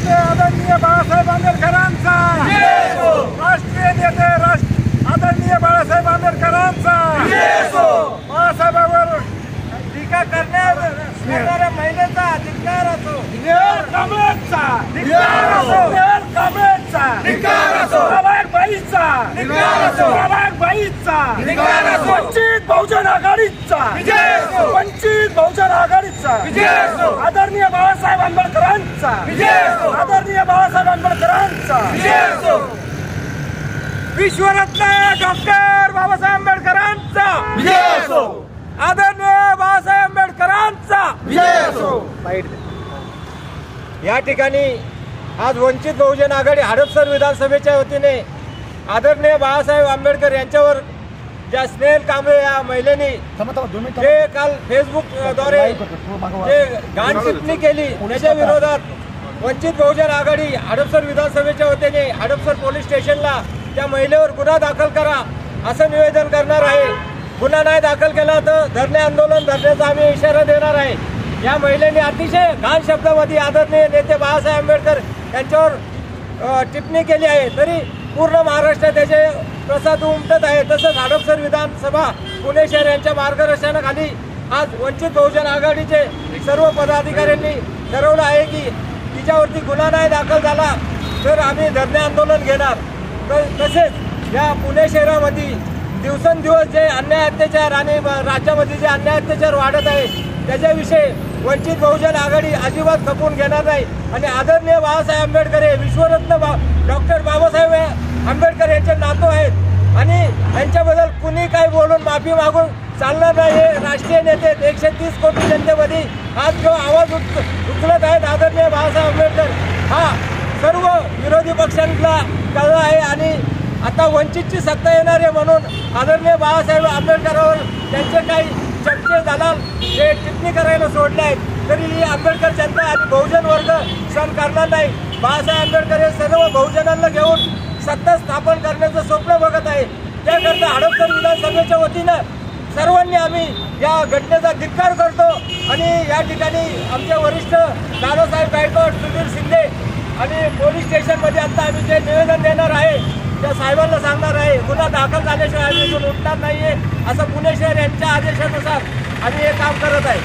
नेते आदरणीय बाळासाहेब आंबेडकरांचा, राष्ट्रीय नेते आदरणीय बाळासाहेब आंबेडकरांचा, बाळासाहेबांवर टीका करणाऱ्या महिलेचा धिक्कार असो, काँग्रेसचा धिक्कार असो, काँग्रेसचा धिक्कार असो, बाईचा धिक्कार असो, बाईचा धिक्कार असो, वंचित बहुजन आघाडीचा विजय असो, वंचित बहुजन आघाडीचा विजय असो, आदरणीय बाळासाहेब आंबेडकरांचा विजय असो, आदरणीय बाळासाहेब आंबेडकरांचा विजय असो, विश्वरत्न डॉक्टर बाबासाहेब आंबेडकरांचा विजय असो, आदरणीय बाळासाहेब आंबेडकरांचा विजय असो। या ठिकाणी आज वंचित बहुजन आघाडी हडपसर विधानसभेच्या वतीने आदरणीय बाळासाहेब आंबेडकर यांच्यावर ज्या स्नेहल कांबळे या महिलेने जे काल फेसबुकद्वारे जे घाण टिप्पणी केली त्याच्या विरोधात वंचित बहुजन आघाडी हडपसर विधानसभेच्या वतीने हडपसर पोलीस स्टेशनला त्या महिलेवर गुन्हा दाखल करा असं निवेदन करणार आहे। गुन्हा नाही दाखल केला तर धरणे आंदोलन धरण्याचा आम्ही इशारा देणार आहे। या महिलेने अतिशय घाण शब्दामध्ये आदरणीय नेते बाळासाहेब आंबेडकर यांच्यावर टिप्पणी केली आहे, तरी पूर्ण महाराष्ट्रात त्याचे प्रसाद उमटत आहे। तसंच हडपसर विधानसभा पुणे शहर यांच्या मार्गदर्शनाखाली आज वंचित बहुजन आघाडीचे सर्व पदाधिकाऱ्यांनी ठरवलं आहे की तिच्यावरती गुन्हा नाही दाखल झाला तर आम्ही धरणे आंदोलन घेणार। तसेच या पुणे शहरामध्ये दिवसेंदिवस जे अन्याय अत्याचार आणि राज्यामध्ये जे अन्याय अत्याचार वाढत आहे त्याच्याविषयी वंचित बहुजन आघाडी अजिबात खपून घेणार नाही आणि आदरणीय बाळासाहेब आंबेडकर हे विश्वरत्न डॉक्टर बाबासाहेब आंबेडकर यांचे नातू आहेत आणि यांच्याबद्दल कुणी काही बोलून माफी मागून चालणार नाही। हे राष्ट्रीय नेते 130 कोटी जनतेमध्ये आज जो आवाज उचलत आहेत आदरणीय बाळासाहेब आंबेडकर हा सर्व विरोधी पक्षांना कळला आहे आणि आता वंचितची सत्ता येणार आहे म्हणून आदरणीय बाळासाहेब आंबेडकरांवर त्यांचे काही चर्चे दलाल हे टिप्पणी करायला सोडले आहेत, तरी ही आंबेडकर जनता आणि बहुजन वर्ग सहन करणार नाही। बाळासाहेब आंबेडकर हे सर्व बहुजनांना घेऊन सत्ता स्थापन करण्याचं स्वप्न बघत आहे। त्याकरता हडपसर विधानसभेच्या वतीनं सर्वांनी आम्ही या घटनेचा धिक्कार करतो आणि या ठिकाणी आमचे वरिष्ठ दादासाहेब गायकवाड, सुधीर शिंदे आणि पोलीस स्टेशनमध्ये आता आम्ही जे निवेदन देणार आहे त्या साहेबांना सांगणार आहे गुन्हा दाखल झाल्याशिवाय आम्ही इथून उठणार नाहीये असं पुणे शहर यांच्या आदेशानुसार आम्ही हे काम करत आहे।